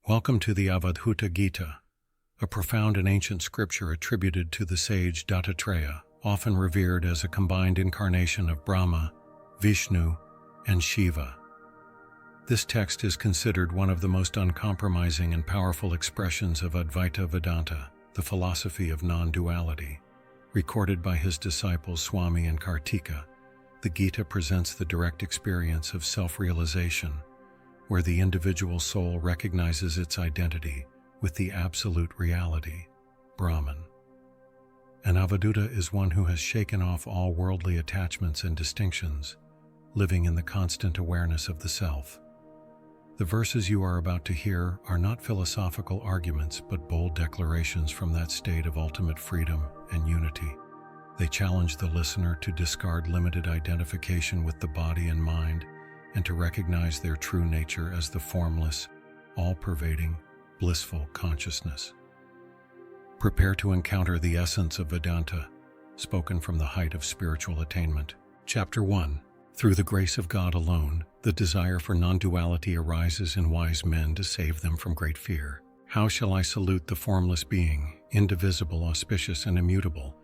Welcome to the Avadhuta Gita, a profound and ancient scripture attributed to the sage Dattatreya, often revered as a combined incarnation of Brahma, Vishnu, and Shiva. This text is considered one of the most uncompromising and powerful expressions of Advaita Vedanta, the philosophy of non-duality. Recorded by his disciples Swami and Kartika, the Gita presents the direct experience of self-realization, where the individual soul recognizes its identity with the absolute reality, Brahman. An Avadhuta is one who has shaken off all worldly attachments and distinctions, living in the constant awareness of the self. The verses you are about to hear are not philosophical arguments but bold declarations from that state of ultimate freedom and unity. They challenge the listener to discard limited identification with the body and mind and to recognize their true nature as the formless, all-pervading, blissful consciousness. Prepare to encounter the essence of Vedanta, spoken from the height of spiritual attainment. Chapter 1. Through the grace of God alone, the desire for non-duality arises in wise men to save them from great fear. How shall I salute the formless being, indivisible, auspicious, and immutable,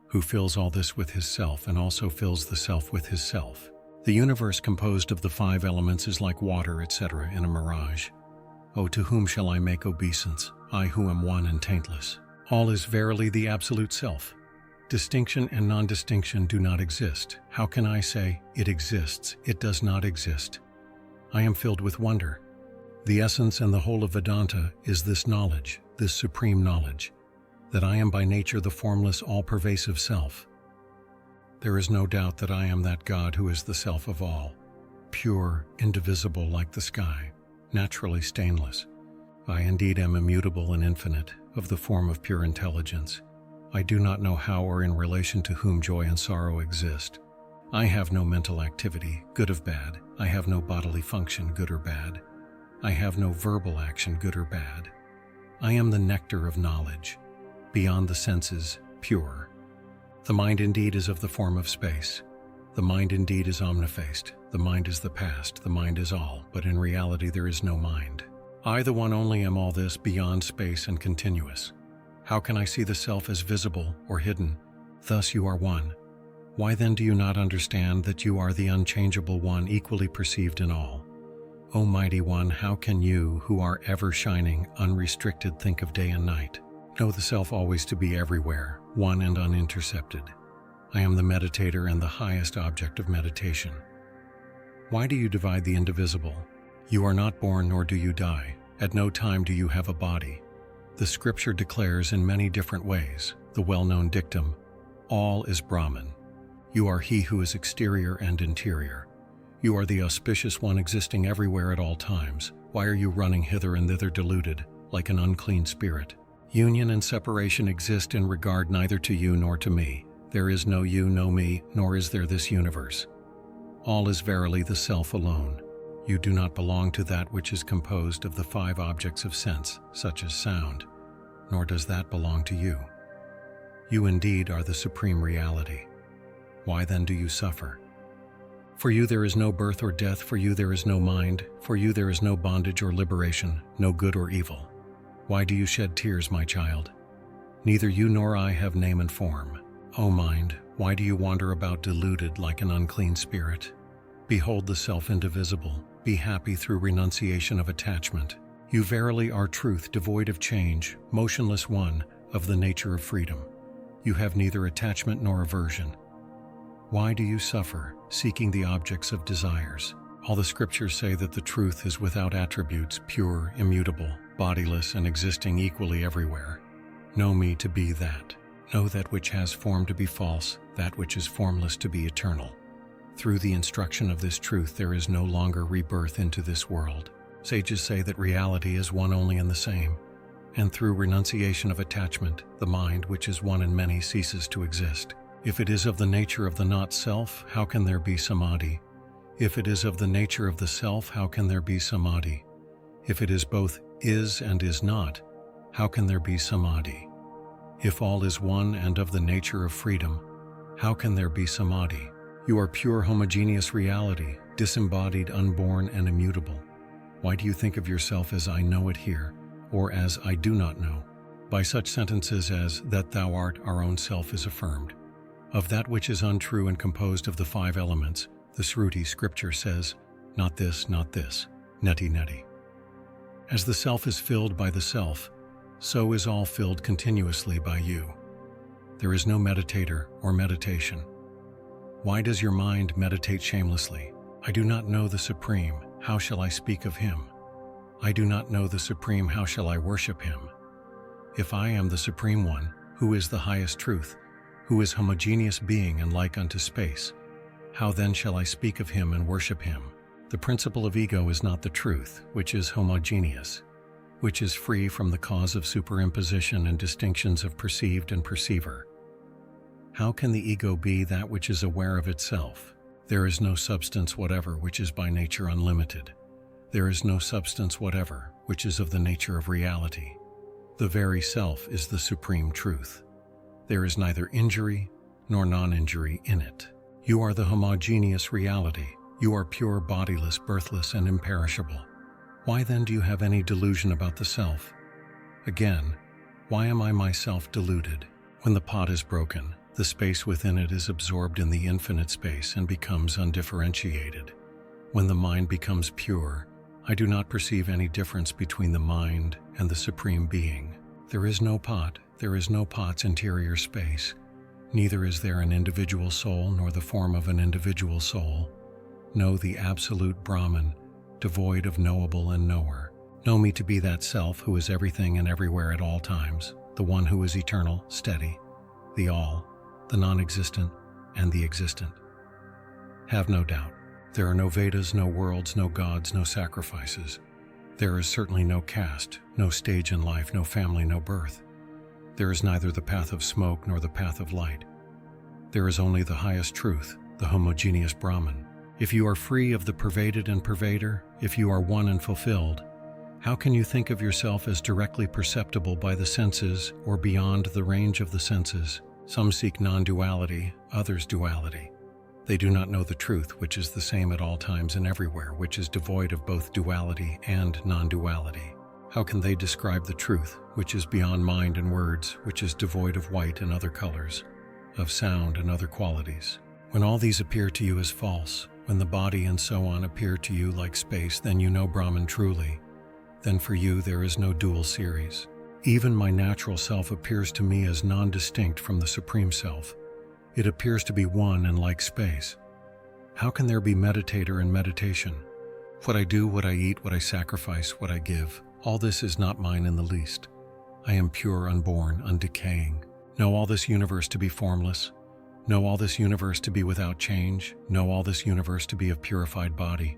who fills all this with his self and also fills the self with his self? The universe composed of the five elements is like water, etc., in a mirage. Oh, to whom shall I make obeisance, I who am one and taintless? All is verily the absolute self. Distinction and non-distinction do not exist. How can I say, it exists, it does not exist? I am filled with wonder. The essence and the whole of Vedanta is this knowledge, this supreme knowledge, that I am by nature the formless, all-pervasive self. There is no doubt that I am that God who is the self of all, pure, indivisible like the sky, naturally stainless. I indeed am immutable and infinite, of the form of pure intelligence. I do not know how or in relation to whom joy and sorrow exist. I have no mental activity, good or bad. I have no bodily function, good or bad. I have no verbal action, good or bad. I am the nectar of knowledge, beyond the senses, pure. The mind indeed is of the form of space. The mind indeed is omnifaced. The mind is the past. The mind is all, but in reality there is no mind. I, the one only, am all this beyond space and continuous. How can I see the self as visible or hidden? Thus you are one. Why then do you not understand that you are the unchangeable one equally perceived in all? O mighty one, how can you, who are ever shining, unrestricted, think of day and night? Know the self always to be everywhere, one and unintercepted. I am the meditator and the highest object of meditation. Why do you divide the indivisible? You are not born nor do you die. At no time do you have a body. The scripture declares in many different ways, the well-known dictum, all is Brahman. You are he who is exterior and interior. You are the auspicious one existing everywhere at all times. Why are you running hither and thither deluded, like an unclean spirit? Union and separation exist in regard neither to you nor to me. There is no you, no me, nor is there this universe. All is verily the self alone. You do not belong to that which is composed of the five objects of sense, such as sound, nor does that belong to you. You indeed are the supreme reality. Why then do you suffer? For you there is no birth or death, for you there is no mind, for you there is no bondage or liberation, no good or evil. Why do you shed tears, my child? Neither you nor I have name and form. O mind, why do you wander about deluded like an unclean spirit? Behold the self indivisible. Be happy through renunciation of attachment. You verily are truth devoid of change, motionless one, of the nature of freedom. You have neither attachment nor aversion. Why do you suffer, seeking the objects of desires? All the scriptures say that the truth is without attributes, pure, immutable, bodiless, and existing equally everywhere. Know me to be that. Know that which has form to be false, that which is formless to be eternal. Through the instruction of this truth there is no longer rebirth into this world. Sages say that reality is one only and the same, and through renunciation of attachment, the mind, which is one and many, ceases to exist. If it is of the nature of the not-self, how can there be samadhi? If it is of the nature of the self, how can there be samadhi? If it is both is and is not, how can there be samadhi? If all is one and of the nature of freedom, how can there be samadhi? You are pure homogeneous reality, disembodied, unborn, and immutable. Why do you think of yourself as I know it here, or as I do not know? By such sentences as that thou art our own self is affirmed. Of that which is untrue and composed of the 5 elements, the Sruti scripture says, not this, neti neti. As the self is filled by the self, so is all filled continuously by you. There is no meditator or meditation. Why does your mind meditate shamelessly? I do not know the Supreme, how shall I speak of Him? I do not know the Supreme, how shall I worship Him? If I am the Supreme One, who is the highest truth, who is homogeneous being and like unto space, how then shall I speak of Him and worship Him? The principle of ego is not the truth, which is homogeneous, which is free from the cause of superimposition and distinctions of perceived and perceiver. How can the ego be that which is aware of itself? There is no substance whatever which is by nature unlimited. There is no substance whatever which is of the nature of reality. The very self is the supreme truth. There is neither injury nor non-injury in it. You are the homogeneous reality. You are pure, bodiless, birthless, and imperishable. Why then do you have any delusion about the self? Again, why am I myself deluded? When the pot is broken, the space within it is absorbed in the infinite space and becomes undifferentiated. When the mind becomes pure, I do not perceive any difference between the mind and the Supreme Being. There is no pot, there is no pot's interior space. Neither is there an individual soul nor the form of an individual soul. Know the absolute Brahman, devoid of knowable and knower. Know me to be that self who is everything and everywhere at all times, the one who is eternal, steady, the all, the non-existent, and the existent. Have no doubt. There are no Vedas, no worlds, no gods, no sacrifices. There is certainly no caste, no stage in life, no family, no birth. There is neither the path of smoke nor the path of light. There is only the highest truth, the homogeneous Brahman. If you are free of the pervaded and pervader, if you are one and fulfilled, how can you think of yourself as directly perceptible by the senses or beyond the range of the senses? Some seek non-duality, others duality. They do not know the truth, which is the same at all times and everywhere, which is devoid of both duality and non-duality. How can they describe the truth, which is beyond mind and words, which is devoid of white and other colors, of sound and other qualities? When all these appear to you as false, when the body and so on appear to you like space, then you know Brahman truly. Then for you there is no dual series. Even my natural self appears to me as non-distinct from the Supreme Self. It appears to be one and like space. How can there be meditator and meditation? What I do, what I eat, what I sacrifice, what I give, all this is not mine in the least. I am pure, unborn, undecaying. Know all this universe to be formless. Know all this universe to be without change. Know all this universe to be of purified body.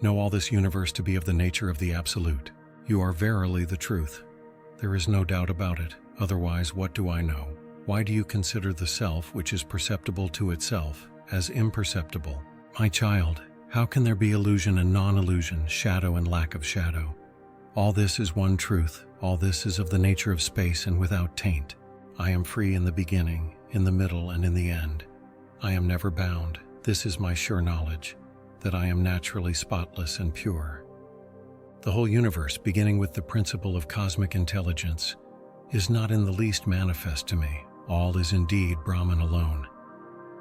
Know all this universe to be of the nature of the Absolute. You are verily the truth. There is no doubt about it. Otherwise, what do I know? Why do you consider the self, which is perceptible to itself, as imperceptible? My child, how can there be illusion and non-illusion, shadow and lack of shadow? All this is one truth. All this is of the nature of space and without taint. I am free in the beginning, in the middle, and in the end. I am never bound. This is my sure knowledge, that I am naturally spotless and pure. The whole universe, beginning with the principle of cosmic intelligence, is not in the least manifest to me. All is indeed Brahman alone.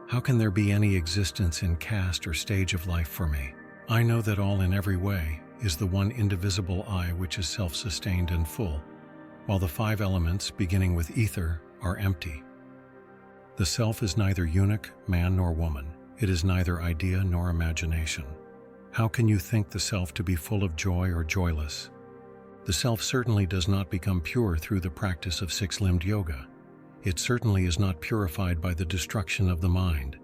How can there be any existence in caste or stage of life for me? I know that all in every way is the one indivisible I which is self-sustained and full, while the 5 elements, beginning with ether, are empty. The self is neither eunuch, man nor woman. It is neither idea nor imagination. How can you think the self to be full of joy or joyless? The self certainly does not become pure through the practice of 6-limbed yoga. It certainly is not purified by the destruction of the mind.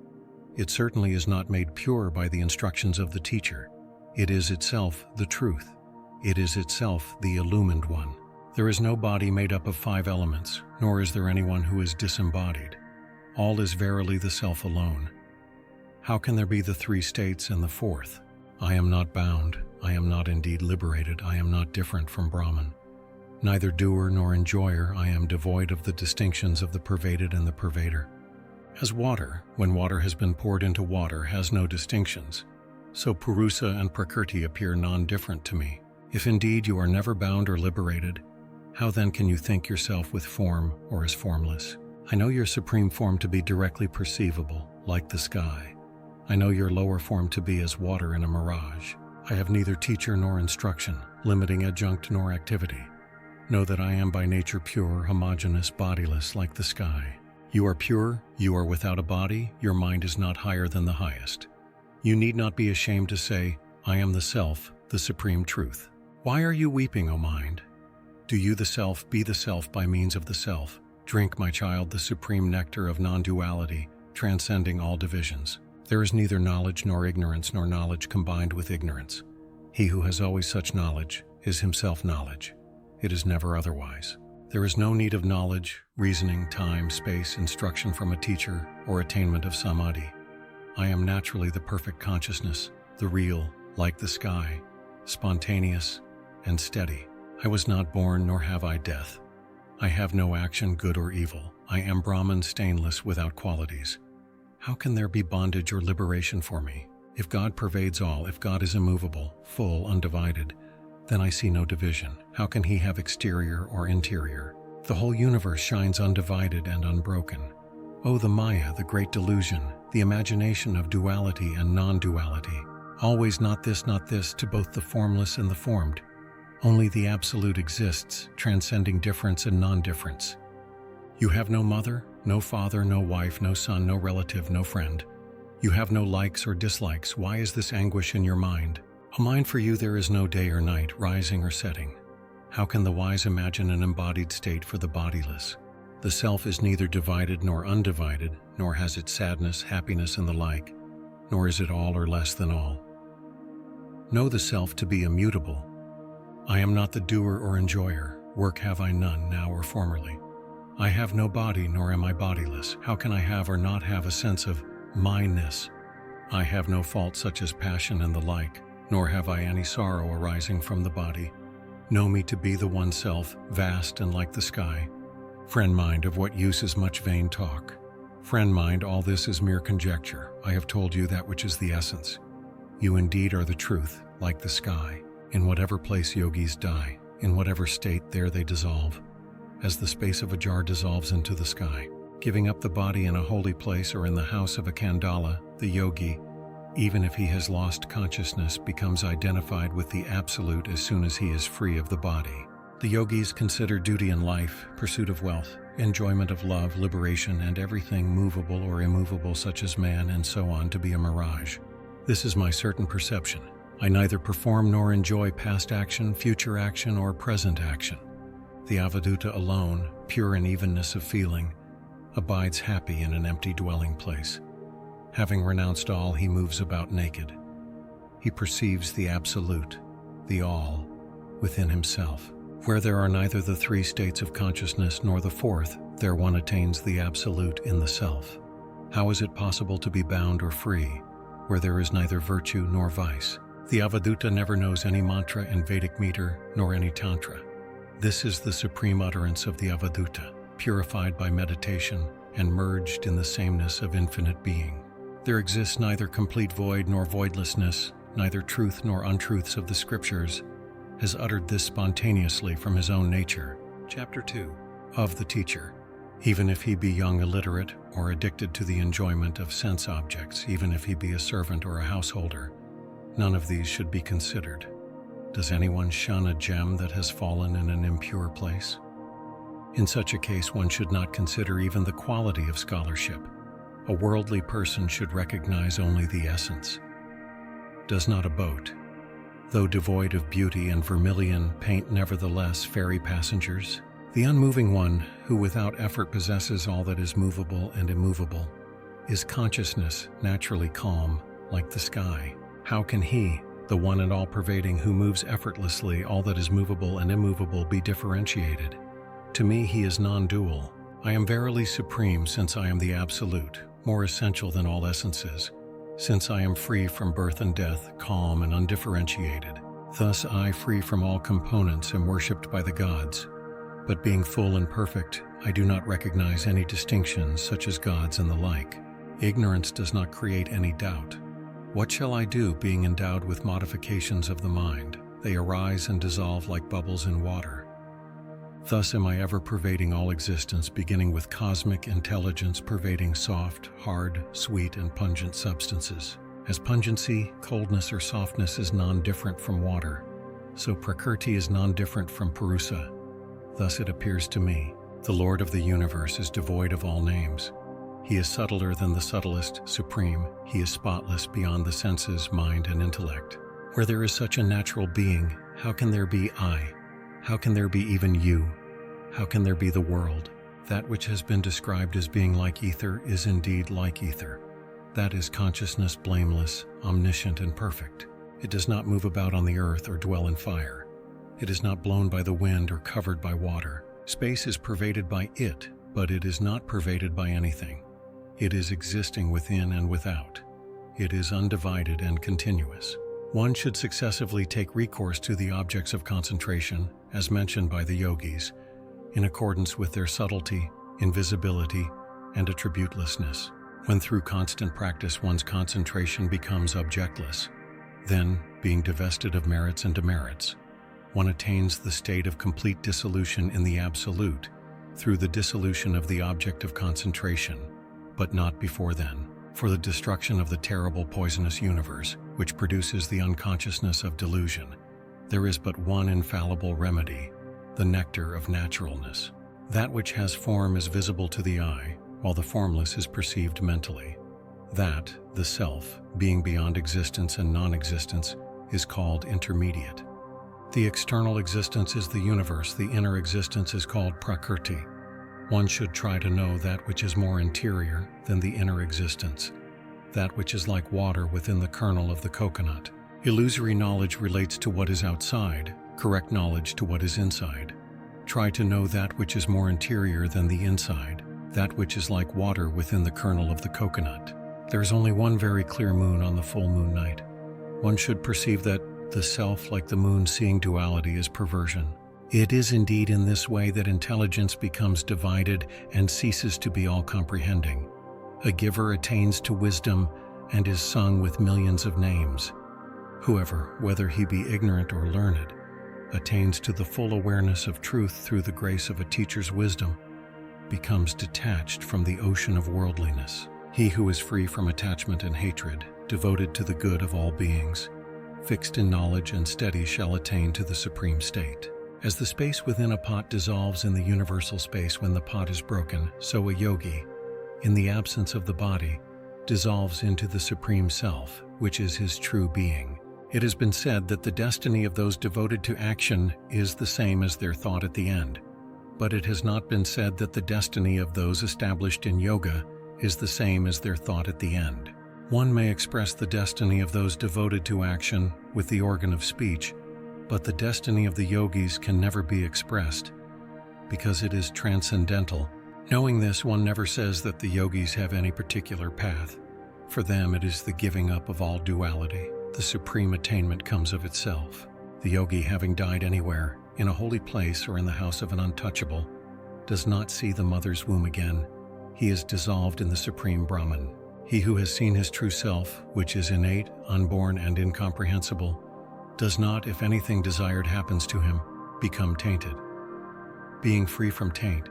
It certainly is not made pure by the instructions of the teacher. It is itself the truth. It is itself the illumined one. There is no body made up of 5 elements, nor is there anyone who is disembodied. All is verily the self alone. How can there be the 3 states and the 4th? I am not bound. I am not indeed liberated. I am not different from Brahman. Neither doer nor enjoyer, I am devoid of the distinctions of the pervaded and the pervader. As water, when water has been poured into water, has no distinctions, so Purusa and Prakriti appear non-different to me. If indeed you are never bound or liberated, how then can you think yourself with form or as formless? I know your supreme form to be directly perceivable, like the sky. I know your lower form to be as water in a mirage. I have neither teacher nor instruction, limiting adjunct nor activity. Know that I am by nature pure, homogeneous, bodiless, like the sky. You are pure, you are without a body, your mind is not higher than the highest. You need not be ashamed to say, I am the self, the supreme truth. Why are you weeping, O mind? Do you the self be the self by means of the self? Drink, my child, the supreme nectar of non-duality, transcending all divisions. There is neither knowledge nor ignorance nor knowledge combined with ignorance. He who has always such knowledge is himself knowledge. It is never otherwise. There is no need of knowledge, reasoning, time, space, instruction from a teacher, or attainment of samadhi. I am naturally the perfect consciousness, the real, like the sky, spontaneous and steady. I was not born, nor have I death. I have no action, good or evil. I am Brahman, stainless, without qualities. How can there be bondage or liberation for me? If God pervades all, if God is immovable, full, undivided, then I see no division. How can he have exterior or interior? The whole universe shines undivided and unbroken. Oh, the Maya, the great delusion, the imagination of duality and non-duality. Always not this, to both the formless and the formed. Only the absolute exists, transcending difference and non-difference. You have no mother, no father, no wife, no son, no relative, no friend. You have no likes or dislikes. Why is this anguish in your mind? A mind for you there is no day or night, rising or setting. How can the wise imagine an embodied state for the bodiless? The self is neither divided nor undivided, nor has it sadness, happiness, and the like, nor is it all or less than all. Know the self to be immutable. I am not the doer or enjoyer. Work have I none, now or formerly. I have no body, nor am I bodiless. How can I have or not have a sense of myness? I have no fault such as passion and the like, nor have I any sorrow arising from the body. Know me to be the one self, vast and like the sky. Friend mind, of what use is much vain talk? Friend mind, all this is mere conjecture. I have told you that which is the essence. You indeed are the truth, like the sky. In whatever place yogis die, in whatever state there they dissolve, as the space of a jar dissolves into the sky. Giving up the body in a holy place or in the house of a Kandala, the yogi, even if he has lost consciousness, becomes identified with the Absolute as soon as he is free of the body. The yogis consider duty in life, pursuit of wealth, enjoyment of love, liberation, and everything movable or immovable such as man and so on to be a mirage. This is my certain perception. I neither perform nor enjoy past action, future action, or present action. The Avadhuta alone, pure in evenness of feeling, abides happy in an empty dwelling place. Having renounced all, he moves about naked. He perceives the Absolute, the All, within himself. Where there are neither the three states of consciousness nor the fourth, there one attains the Absolute in the self. How is it possible to be bound or free, where there is neither virtue nor vice? The Avadhuta never knows any mantra in Vedic meter nor any tantra. This is the supreme utterance of the Avadhuta, purified by meditation and merged in the sameness of infinite being. There exists neither complete void nor voidlessness, neither truth nor untruths of the scriptures, has uttered this spontaneously from his own nature. Chapter 2 of the teacher. Even if he be young, illiterate, or addicted to the enjoyment of sense objects, even if he be a servant or a householder, none of these should be considered. Does anyone shun a gem that has fallen in an impure place? In such a case, one should not consider even the quality of scholarship. A worldly person should recognize only the essence. Does not a boat, though devoid of beauty and vermilion, paint nevertheless ferry passengers? The unmoving one, who without effort possesses all that is movable and immovable, is consciousness, naturally calm, like the sky. How can he, the one and all-pervading who moves effortlessly all that is movable and immovable, be differentiated? To me he is non-dual. I am verily supreme, since I am the Absolute, more essential than all essences, since I am free from birth and death, calm and undifferentiated. Thus I, free from all components, am worshipped by the gods. But being full and perfect, I do not recognize any distinctions such as gods and the like. Ignorance does not create any doubt. What shall I do, being endowed with modifications of the mind? they arise and dissolve like bubbles in water. Thus am I ever pervading all existence, beginning with cosmic intelligence pervading soft, hard, sweet, and pungent substances. As pungency, coldness, or softness is non-different from water, so Prakrti is non-different from Purusa. Thus it appears to me, the Lord of the universe is devoid of all names. He is subtler than the subtlest, supreme. He is spotless beyond the senses, mind, and intellect. Where there is such a natural being, how can there be I? How can there be even you? How can there be the world? That which has been described as being like ether is indeed like ether. That is consciousness, blameless, omniscient, and perfect. It does not move about on the earth or dwell in fire. It is not blown by the wind or covered by water. Space is pervaded by it, but it is not pervaded by anything. It is existing within and without. It is undivided and continuous. One should successively take recourse to the objects of concentration, as mentioned by the yogis, in accordance with their subtlety, invisibility, and attributelessness. When through constant practice one's concentration becomes objectless, then, being divested of merits and demerits, one attains the state of complete dissolution in the Absolute through the dissolution of the object of concentration, but not before then. For the destruction of the terrible poisonous universe, which produces the unconsciousness of delusion, there is but one infallible remedy, the nectar of naturalness. That which has form is visible to the eye, while the formless is perceived mentally. That, the self, being beyond existence and non-existence, is called intermediate. The external existence is the universe, the inner existence is called Prakrti. One should try to know that which is more interior than the inner existence, that which is like water within the kernel of the coconut. Illusory knowledge relates to what is outside, correct knowledge to what is inside. Try to know that which is more interior than the inside, that which is like water within the kernel of the coconut. There is only one very clear moon on the full moon night. One should perceive that the self, like the moon seeing duality, is perversion. It is indeed in this way that intelligence becomes divided and ceases to be all-comprehending. A giver attains to wisdom and is sung with millions of names. Whoever, whether he be ignorant or learned, attains to the full awareness of truth through the grace of a teacher's wisdom, becomes detached from the ocean of worldliness. He who is free from attachment and hatred, devoted to the good of all beings, fixed in knowledge and steady, shall attain to the supreme state. As the space within a pot dissolves in the universal space when the pot is broken, so a yogi, in the absence of the body, dissolves into the supreme self, which is his true being. It has been said that the destiny of those devoted to action is the same as their thought at the end, but it has not been said that the destiny of those established in yoga is the same as their thought at the end. One may express the destiny of those devoted to action with the organ of speech, but the destiny of the yogis can never be expressed, because it is transcendental. Knowing this, one never says that the yogis have any particular path. For them, it is the giving up of all duality. The supreme attainment comes of itself. The yogi, having died anywhere, in a holy place or in the house of an untouchable, does not see the mother's womb again. He is dissolved in the supreme Brahman. He who has seen his true self, which is innate, unborn, and incomprehensible, does not, if anything desired happens to him, become tainted. Being free from taint,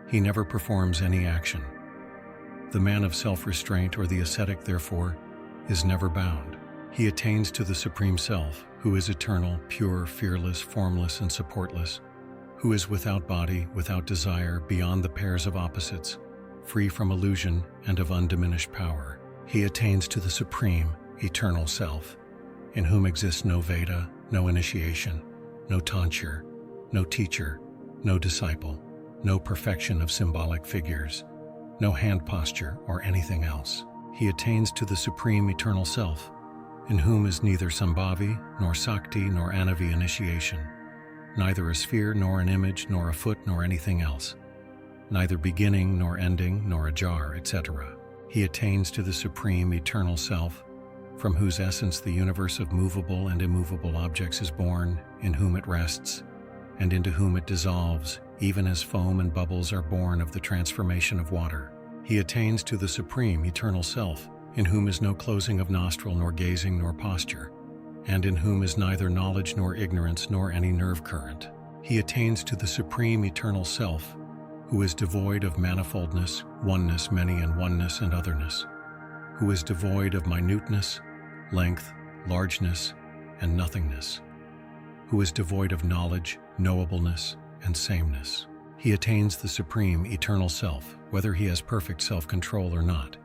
he never performs any action. The man of self-restraint, or the ascetic, therefore, is never bound. He attains to the supreme self, who is eternal, pure, fearless, formless, and supportless, who is without body, without desire, beyond the pairs of opposites, free from illusion and of undiminished power. He attains to the supreme, eternal self, in whom exists no Veda, no initiation, no tonsure, no teacher, no disciple, no perfection of symbolic figures, no hand posture or anything else. He attains to the supreme eternal self, in whom is neither Sambhavi, nor Sakti, nor Anavi initiation, neither a sphere, nor an image, nor a foot, nor anything else, neither beginning, nor ending, nor a jar, etc. He attains to the supreme eternal self, from whose essence the universe of movable and immovable objects is born, in whom it rests, and into whom it dissolves, even as foam and bubbles are born of the transformation of water. He attains to the supreme eternal self, in whom is no closing of nostril, nor gazing, nor posture, and in whom is neither knowledge nor ignorance nor any nerve current. He attains to the supreme eternal self, who is devoid of manifoldness, oneness, many and oneness and otherness, who is devoid of minuteness, length, largeness, and nothingness, who is devoid of knowledge, knowableness, and sameness. He attains the supreme eternal self, whether he has perfect self-control or not,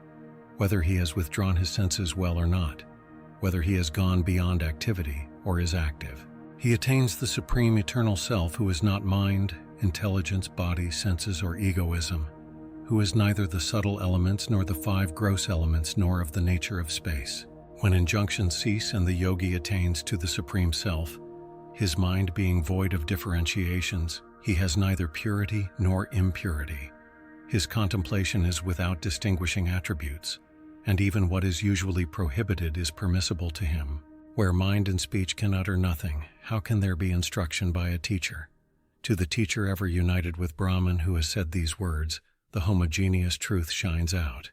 whether he has withdrawn his senses well or not, whether he has gone beyond activity or is active. He attains the supreme eternal self who is not mind, intelligence, body, senses, or egoism, who is neither the subtle elements nor the five gross elements nor of the nature of space. When injunctions cease and the yogi attains to the supreme self, his mind being void of differentiations, he has neither purity nor impurity. His contemplation is without distinguishing attributes, and even what is usually prohibited is permissible to him. Where mind and speech can utter nothing, how can there be instruction by a teacher? To the teacher ever united with Brahman who has said these words, the homogeneous truth shines out.